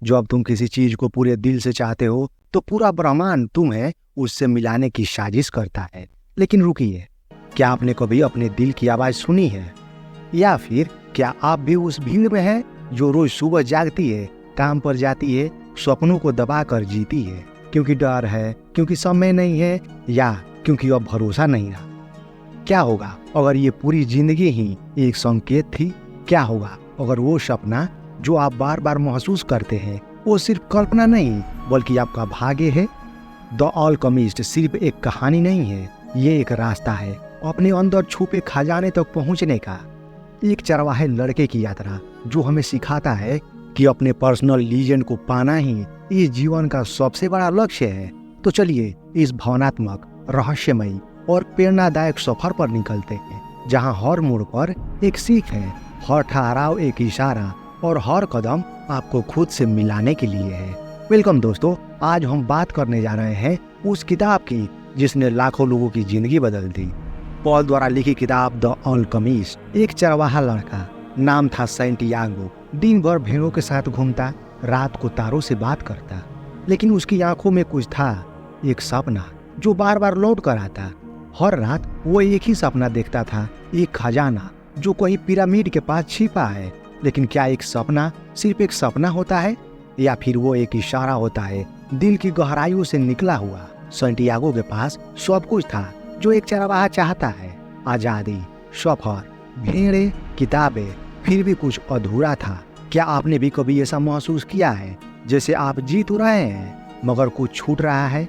जब तुम किसी चीज को पूरे दिल से चाहते हो तो पूरा ब्रह्मांड तुम्हें उससे मिलाने की साजिश करता है। लेकिन रुकिए, क्या आपने कभी अपने दिल की आवाज सुनी है? या फिर क्या आप भी उस भीड़ में हैं जो रोज सुबह जागती है, काम पर जाती है, सपनों को दबा कर जीती है, क्योंकि डर है, क्योंकि समय नहीं है, या क्योंकि अब भरोसा नहीं रहा? क्या होगा अगर ये पूरी जिंदगी ही एक संकेत थी? क्या होगा अगर वो सपना जो आप बार बार महसूस करते हैं वो सिर्फ कल्पना नहीं बल्कि आपका भाग्य है? द ऑलकेमिस्ट सिर्फ एक कहानी नहीं है, ये एक रास्ता है अपने अंदर छुपे खजाने तक पहुंचने का। एक चरवाहे लड़के की यात्रा जो हमें सिखाता है कि अपने पर्सनल लीजेंड को पाना ही इस जीवन का सबसे बड़ा लक्ष्य है। तो चलिए इस भावनात्मक, रहस्यमयी और प्रेरणादायक सफर पर निकलते हैं, जहां हर मोड़ पर एक सीख है, हर ठहराव एक इशारा और हर कदम आपको खुद से मिलाने के लिए है। वेलकम दोस्तों, आज हम बात करने जा रहे हैं उस किताब की जिसने लाखों लोगों की जिंदगी बदल दी। पॉल द्वारा लिखी किताब द ऑलकेमिस्ट। एक चरवाहा लड़का, नाम था सैंटियागो, दिन भर भेड़ों के साथ घूमता, रात को तारों से बात करता, लेकिन उसकी आंखों में कुछ था, एक सपना जो बार बार लौट कर आता। हर रात वो एक ही सपना देखता था, एक खजाना जो कहीं पिरामिड के पास छिपा है। लेकिन क्या एक सपना सिर्फ एक सपना होता है, या फिर वो एक इशारा होता है दिल की गहराइयों से निकला हुआ? सैंटियागो के पास सब कुछ था जो एक चरवाहा चाहता है, आजादी, सफर, भेड़ें, किताबें, फिर भी कुछ अधूरा था। क्या आपने भी कभी ऐसा महसूस किया है जैसे आप जी तो रहे हैं मगर कुछ छूट रहा है,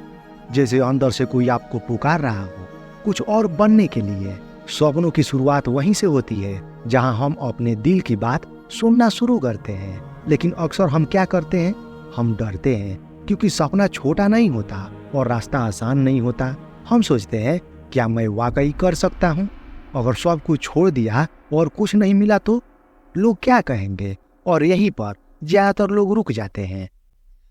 जैसे अंदर से कोई आपको पुकार रहा हो कुछ और बनने के लिए? सपनों की शुरुआत वहीं से होती है जहां हम अपने दिल की बात सुनना शुरू करते हैं। लेकिन अक्सर हम क्या करते हैं, हम डरते हैं, क्योंकि सपना छोटा नहीं होता और रास्ता आसान नहीं होता। हम सोचते हैं, क्या मैं वाकई कर सकता हूँ? अगर सब कुछ छोड़ दिया और कुछ नहीं मिला तो लोग क्या कहेंगे? और यहीं पर ज्यादातर लोग रुक जाते हैं।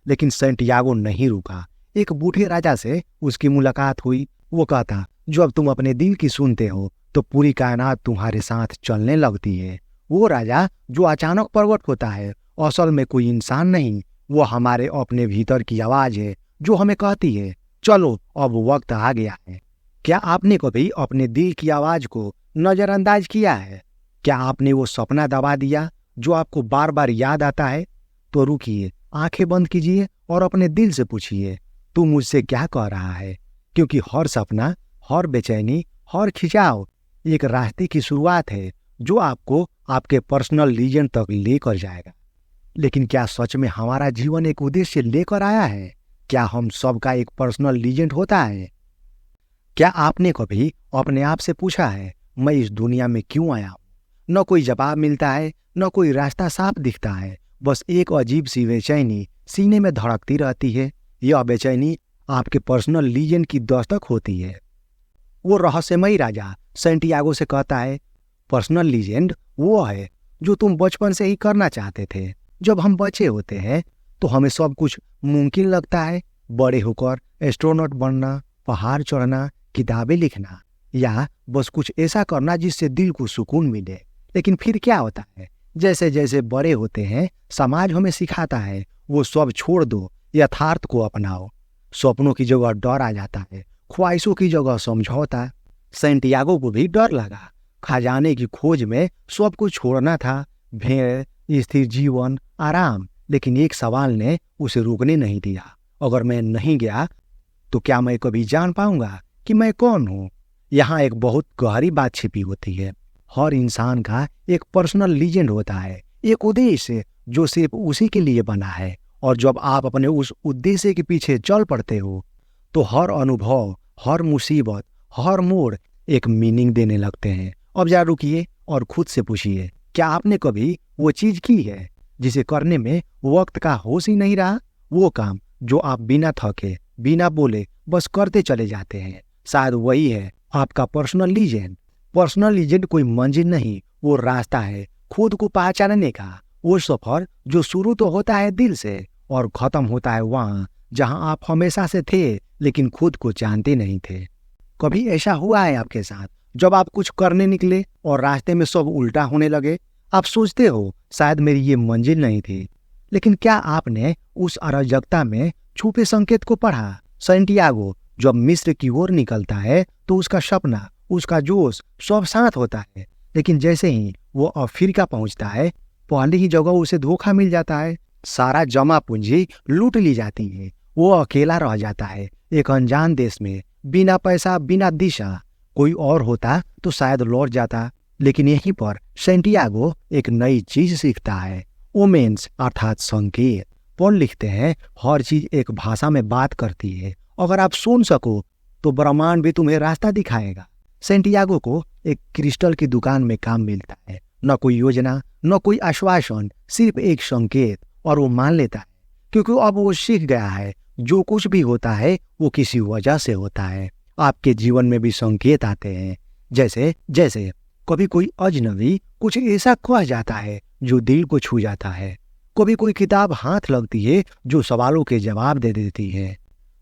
लेकिन सैंटियागो नहीं रुका। एक बूढ़े राजा से उसकी मुलाकात हुई। वो कहता, जब तुम अपने दिल की सुनते हो तो पूरी कायनात तुम्हारे साथ चलने लगती है। वो राजा जो अचानक प्रकट होता है असल में कोई इंसान नहीं, वो हमारे अपने भीतर की आवाज है जो हमें कहती है, चलो अब वक्त आ गया है। क्या आपने कभी अपने दिल की आवाज को नजरअंदाज किया है? क्या आपने वो सपना दबा दिया जो आपको बार बार याद आता है? तो रुकिए, आंखें बंद कीजिए और अपने दिल से पूछिए, तू मुझसे क्या कह रहा है? क्योंकि हर सपना, हर बेचैनी, हर खिंचाव एक रास्ते की शुरुआत है जो आपको आपके पर्सनल लीजेंड तक लेकर जाएगा। लेकिन क्या सच में हमारा जीवन एक उद्देश्य लेकर आया है? क्या हम सबका एक पर्सनल लीजेंड होता है? क्या आपने कभी अपने आप से पूछा है, मैं इस दुनिया में क्यों आया हूँ? न कोई जवाब मिलता है, न कोई रास्ता साफ दिखता है, बस एक अजीब सी बेचैनी सीने में धड़कती रहती है। यह बेचैनी आपके पर्सनल लीजेंड की दस्तक होती है। वो रहस्यमयी राजा सैंटियागो से कहता है, पर्सनल लीजेंड वो है जो तुम बचपन से ही करना चाहते थे। जब हम बच्चे होते हैं तो हमें सब कुछ मुमकिन लगता है, बड़े होकर एस्ट्रोनॉट बनना, पहाड़ चढ़ना, किताबें लिखना, या बस कुछ ऐसा करना जिससे दिल को सुकून मिले। लेकिन फिर क्या होता है, जैसे जैसे बड़े होते हैं समाज हमें सिखाता है, वो सब छोड़ दो, यथार्थ को अपनाओ। सपनों की जगह डर आ जाता है, ख्वाहिशों की जगह समझौता। सैंटियागो को भी डर लगा। खजाने की खोज में सब कुछ छोड़ना था, भेड़, स्थिर जीवन, आराम। लेकिन एक सवाल ने उसे रुकने नहीं दिया, अगर मैं नहीं गया तो क्या मैं कभी जान पाऊंगा कि मैं कौन हूँ? यहाँ एक बहुत गहरी बात छिपी होती है। हर इंसान का एक पर्सनल लीजेंड होता है, एक उद्देश्य जो सिर्फ उसी के लिए बना है। और जब आप अपने उस उद्देश्य के पीछे चल पड़ते हो तो हर अनुभव, हर मुसीबत, हर मोड़ एक मीनिंग देने लगते हैं। अब जरा रुकिए और खुद से पूछिए, क्या आपने कभी वो चीज की है जिसे करने में वक्त का होश ही नहीं रहा? वो काम जो आप बिना थके, बिना बोले बस करते चले जाते हैं, शायद वही है आपका पर्सनल लीजेंड। पर्सनल लीजेंड कोई मंजिल नहीं, वो रास्ता है खुद को पहचानने का। वो सफर जो शुरू तो होता है दिल से और खत्म होता है वहां जहां आप हमेशा से थे लेकिन खुद को जानते नहीं थे। कभी ऐसा हुआ है आपके साथ, जब आप कुछ करने निकले और रास्ते में सब उल्टा होने लगे? आप सोचते हो शायद मेरी ये मंजिल नहीं थी, लेकिन क्या आपने उस अराजकता में छुपे संकेत को पढ़ा? सैंटियागो जब मिस्र की ओर निकलता है तो उसका सपना, उसका जोश सब साथ होता है, लेकिन जैसे ही वो अफ्रीका पहुंचता है, पहली ही जगह उसे धोखा मिल जाता है। सारा जमा पूंजी लूट ली जाती है। वो अकेला रह जाता है एक अनजान देश में, बिना पैसा, बिना दिशा। कोई और होता तो शायद लौट जाता, लेकिन यहीं पर सैंटियागो एक नई चीज सीखता है, ओमेन्स अर्थात संकेत। पॉल लिखते हैं, हर चीज एक भाषा में बात करती है। अगर आप सुन सको तो ब्रह्मांड भी तुम्हें रास्ता दिखाएगा। सैंटियागो को एक क्रिस्टल की दुकान में काम मिलता है। न कोई योजना, न कोई आश्वासन, सिर्फ एक संकेत, और वो मान लेता है, क्योंकि अब वो सीख गया है जो कुछ भी होता है वो किसी वजह से होता है। आपके जीवन में भी संकेत आते हैं, जैसे जैसे कभी कोई अजनबी कुछ ऐसा कह जाता है जो दिल को छू जाता है। कभी कोई किताब हाथ लगती है जो सवालों के जवाब दे देती है।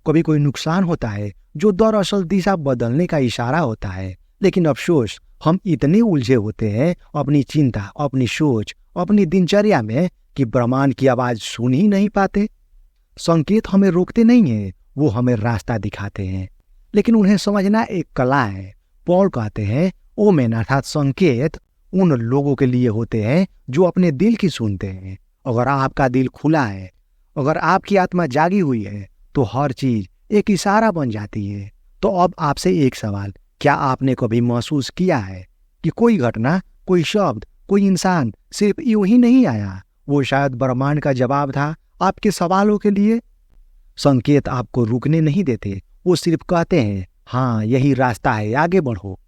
कभी कोई नुकसान होता है जो दरअसल दिशा बदलने का इशारा होता है। लेकिन अफसोस, हम इतने उलझे होते हैं अपनी चिंता, अपनी सोच, अपनी दिनचर्या में कि ब्रह्मांड की आवाज सुन ही नहीं पाते। संकेत हमें रोकते नहीं है, वो हमें रास्ता दिखाते हैं, लेकिन उन्हें समझना एक कला है। पॉल कहते हैं, ओमेन अर्थात संकेत उन लोगों के लिए होते हैं जो अपने दिल की सुनते हैं। अगर आपका दिल खुला है, अगर आपकी आत्मा जागी हुई है, तो हर चीज एक इशारा बन जाती है। तो अब आपसे एक सवाल, क्या आपने कभी महसूस किया है कि कोई घटना, कोई शब्द, कोई इंसान सिर्फ यूं ही नहीं आया? वो शायद ब्रह्मांड का जवाब था आपके सवालों के लिए। संकेत आपको रुकने नहीं देते, वो सिर्फ कहते हैं, हाँ यही रास्ता है, आगे बढ़ो।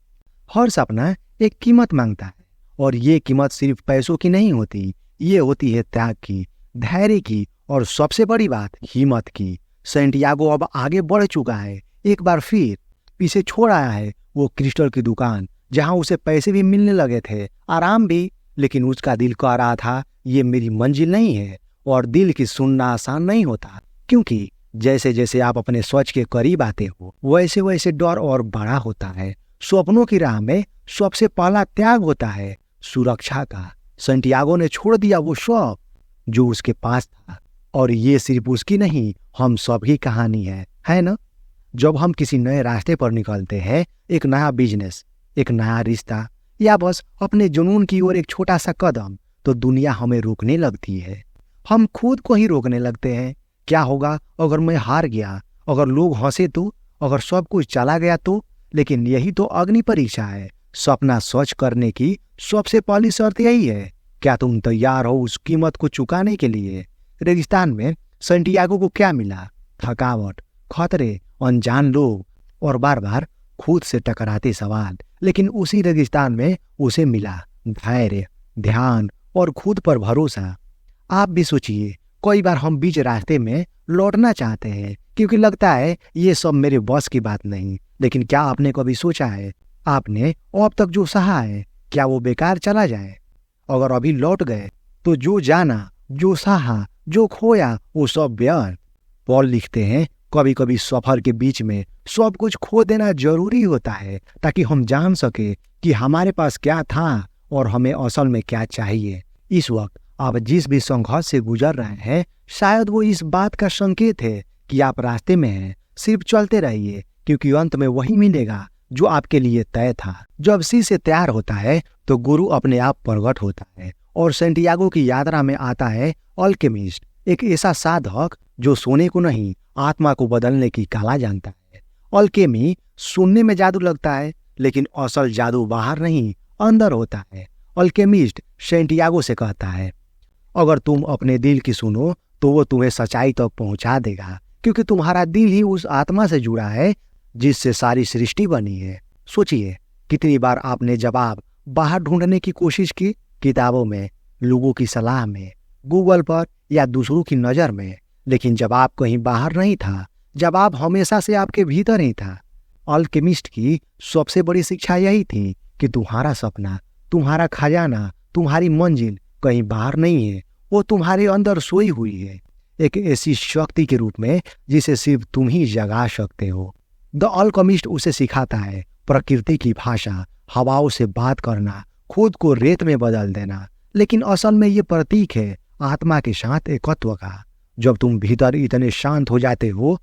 हर सपना एक कीमत मांगता है, और ये कीमत सिर्फ पैसों की नहीं होती, ये होती है त्याग की, धैर्य की, और सबसे बड़ी बात, हिम्मत की। सैंटियागो अब आगे बढ़ चुका है, एक बार फिर पीछे छोड़ आया है वो क्रिस्टल की दुकान, जहां उसे पैसे भी मिलने लगे थे, आराम भी, लेकिन उसका दिल कह रहा था ये मेरी मंजिल नहीं है। और दिल की सुनना आसान नहीं होता, क्योंकि जैसे जैसे आप अपने सोच के करीब आते हो, वैसे वैसे डर और बड़ा होता है। स्वप्नों की राह में सबसे पहला त्याग होता है सुरक्षा का। सैंटियागो ने छोड़ दिया वो सब जो उसके पास था, और ये सिर्फ उसकी नहीं, हम सब की कहानी है ना? जब हम किसी नए रास्ते पर निकलते हैं, एक नया बिजनेस, एक नया रिश्ता, या बस अपने जुनून की ओर एक छोटा सा कदम, तो दुनिया हमें रोकने लगती है। हम खुद को ही रोकने लगते हैं। क्या होगा अगर मैं हार गया, अगर लोग हंसे तो, अगर सब कुछ चला गया तो? लेकिन यही तो अग्नि परीक्षा है। सपना सच करने की सबसे पहली शर्त यही है, क्या तुम तैयार हो उस कीमत को चुकाने के लिए? रेगिस्तान में सैंटियागो को क्या मिला? थकावट, खतरे, अनजान लोग, और बार बार खुद से टकराते सवाल। लेकिन उसी रेगिस्तान में उसे मिला धैर्य, ध्यान, और खुद पर भरोसा। आप भी सोचिए, कई बार हम बीच रास्ते में लौटना चाहते हैं, क्योंकि लगता है ये सब मेरे बस की बात नहीं। लेकिन क्या आपने कभी सोचा है, आपने अब तक जो सहा है, क्या वो बेकार चला जाए? अगर अभी लौट गए तो जो जाना, जो सहा, जो खोया, वो सब व्यर्थ। पॉल लिखते हैं, कभी कभी सफर के बीच में सब कुछ खो देना जरूरी होता है, ताकि हम जान सके कि हमारे पास क्या था और हमें असल में क्या चाहिए। इस वक्त आप जिस भी संघर्ष से गुजर रहे हैं, शायद वो इस बात का संकेत है कि आप रास्ते में हैं। सिर्फ चलते रहिए, क्योंकि अंत में वही मिलेगा जो आपके लिए तय था। जब शीशे तैयार होता है तो गुरु अपने आप प्रकट होता है, और सैंटियागो की यात्रा में आता है अल्केमिस्ट, एक ऐसा साधक जो सोने को नहीं, आत्मा को बदलने की कला जानता है। अल्केमी सुनने में जादू लगता है, लेकिन असल जादू बाहर नहीं, अंदर होता है। अल्केमिस्ट सैंटियागो से कहता है, अगर तुम अपने दिल की सुनो तो वो तुम्हें सच्चाई तक पहुंचा देगा, क्योंकि तुम्हारा दिल ही उस आत्मा से जुड़ा है जिससे सारी सृष्टि बनी है। सोचिए, कितनी बार आपने जवाब बाहर ढूंढने की कोशिश की, किताबों में, लोगों की सलाह में, गूगल पर, या दूसरों की नजर में, लेकिन जवाब कहीं बाहर नहीं था, जवाब हमेशा से आपके भीतर ही था। अल्केमिस्ट की सबसे बड़ी शिक्षा यही थी कि तुम्हारा सपना, तुम्हारा खजाना, तुम्हारी मंजिल कहीं बाहर नहीं है, वो तुम्हारे अंदर सोई हुई है, एक ऐसी शक्ति के रूप में जिसे सिर्फ तुम ही जगा सकते हो। द अल्केमिस्ट उसे सिखाता है प्रकृति की भाषा, हवाओं से बात करना, खुद को रेत में बदल देना। लेकिन असल में ये प्रतीक है आत्मा के साथ एकत्व का। जब तुम भीतर इतने शांत हो जाते हो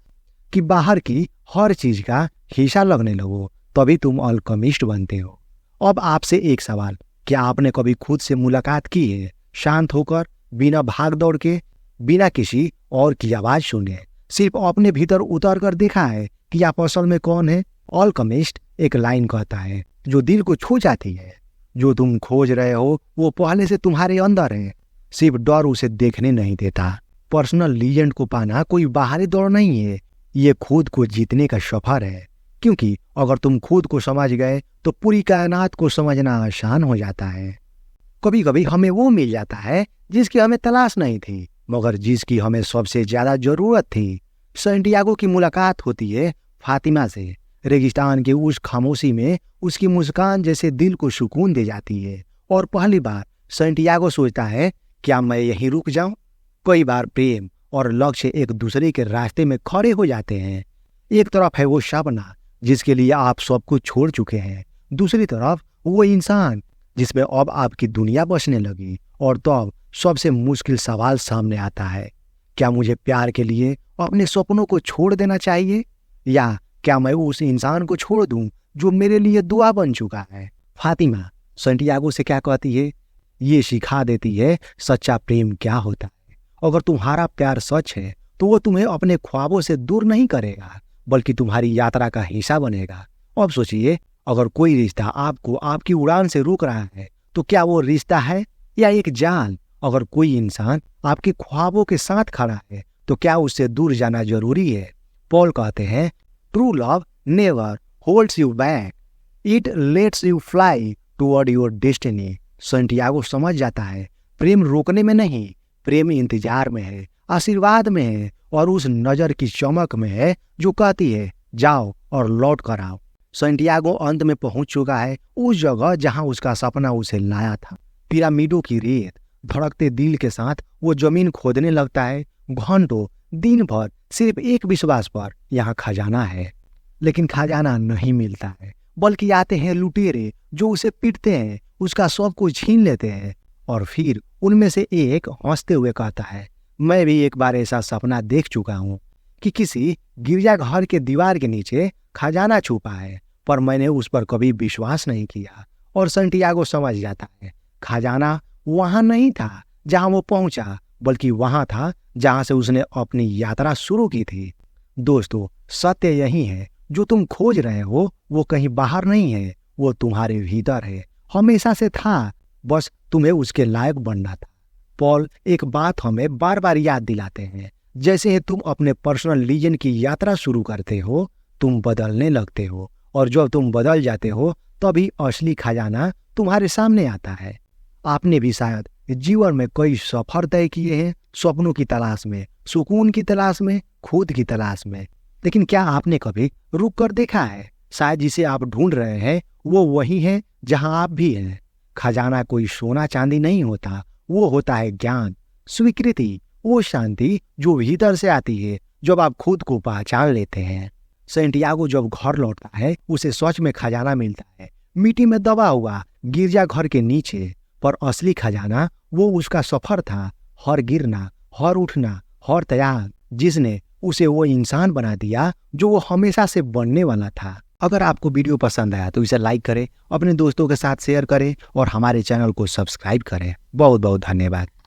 कि बाहर की हर चीज का हिस्सा लगने लगो, तभी तुम अल्केमिस्ट बनते हो। अब आपसे एक सवाल, क्या आपने कभी खुद से मुलाकात की है, शांत होकर, बिना भाग दौड़ के, बिना किसी और की आवाज सुने, सिर्फ अपने भीतर उतर कर देखा है कि आप असल में कौन है? अल्केमिस्ट एक लाइन कहता है जो दिल को छू जाती है। जो तुम खोज रहे हो वो पहले से तुम्हारे अंदर है, सिर्फ डर उसे देखने नहीं देता। पर्सनल लीजेंड को पाना कोई बाहरी दौड़ नहीं है, ये खुद को जीतने का सफर है। क्योंकि अगर तुम खुद को समझ गए तो पूरी कायनात को समझना आसान हो जाता है। कभी कभी हमें वो मिल जाता है जिसकी हमें तलाश नहीं थी, मगर जिसकी हमें सबसे ज्यादा जरूरत थी। सैंटियागो की मुलाकात होती है फातिमा से। रेगिस्तान के उस खामोशी में उसकी मुस्कान जैसे दिल को सुकून दे जाती है। और पहली बार सैंटियागो सोचता है, क्या मैं यहीं रुक जाऊं? कई बार प्रेम और लक्ष्य एक दूसरे के रास्ते में खड़े हो जाते हैं। एक तरफ है वो सपना जिसके लिए आप सब कुछ छोड़ चुके हैं, दूसरी तरफ वो इंसान जिसमें अब आपकी दुनिया बसने लगी। और तब सबसे मुश्किल सवाल सामने आता है, क्या मुझे प्यार के लिए अपने सपनों को छोड़ देना चाहिए, या क्या मैं उस इंसान को छोड़ दूं जो मेरे लिए दुआ बन चुका है? फातिमा सैंटियागो से क्या कहती है? ये सिखा देती है सच्चा प्रेम क्या होता है। अगर तुम्हारा प्यार सच है तो वो तुम्हें अपने ख्वाबों से दूर नहीं करेगा, बल्कि तुम्हारी यात्रा का हिस्सा बनेगा। अब सोचिए, अगर कोई रिश्ता आपको आपकी उड़ान से रोक रहा है तो क्या वो रिश्ता है या एक जाल? अगर कोई इंसान आपके ख्वाबों के साथ खड़ा है तो क्या उससे दूर जाना जरूरी है? पॉल कहते हैं, true love never holds you back, it let's you fly toward your destiny. Santiago समझ जाता है, प्रेम रोकने में नहीं, प्रेम इंतजार में है, आशीर्वाद में है, और उस नजर की चमक में है जो कहती है जाओ और लौट कर आओ। सैंटियागो अंत में पहुंच चुका है उस जगह जहां उसका सपना उसे लाया था। पिरामिडों की रेत, धड़कते दिल के साथ वो जमीन खोदने लगता है, घंटों दिन भर सिर्फ एक विश्वास पर, यहाँ खजाना है। लेकिन खजाना नहीं मिलता है, बल्कि आते हैं लुटेरे जो उसे पीटते हैं, उसका सब कुछ छीन लेते हैं। और फिर उनमें से एक हंसते हुए कहता है, मैं भी एक बार ऐसा सपना देख चुका हूँ कि किसी गिरजाघर के दीवार के नीचे खजाना छुपा है, पर मैंने उस पर कभी विश्वास नहीं किया। और सैंटियागो समझ जाता है, खजाना वहां नहीं था जहां वो पहुंचा, बल्कि वहां था जहां से उसने अपनी यात्रा शुरू की थी। दोस्तों, सत्य यही है, जो तुम खोज रहे हो वो कहीं बाहर नहीं है, वो तुम्हारे भीतर है, हमेशा से था, बस तुम्हें उसके लायक बनना था। पॉल एक बात हमें बार बार याद दिलाते हैं, जैसे ही तुम अपने पर्सनल लीजेंड की यात्रा शुरू करते हो तुम बदलने लगते हो, और जब तुम बदल जाते हो तभी असली खजाना तुम्हारे सामने आता है। आपने भी शायद जीवन में कई सफर तय किए हैं, सपनों की तलाश में, सुकून की तलाश में, खुद की तलाश में। लेकिन क्या आपने कभी रुक कर देखा है, शायद जिसे आप ढूंढ रहे हैं वो वही है जहां आप भी हैं। खजाना कोई सोना चांदी नहीं होता, वो होता है ज्ञान, स्वीकृति, वो शांति जो भीतर से आती है जब आप खुद को पहचान लेते हैं। सैंटियागो जब घर लौटता है उसे सच में खजाना मिलता है, मिट्टी में दबा हुआ गिरजाघर के नीचे। पर असली खजाना वो उसका सफर था, हर गिरना, हर उठना, हर त्याग, जिसने उसे वो इंसान बना दिया जो वो हमेशा से बनने वाला था। अगर आपको वीडियो पसंद आया तो इसे लाइक करें, अपने दोस्तों के साथ शेयर करें और हमारे चैनल को सब्सक्राइब करें। बहुत बहुत धन्यवाद।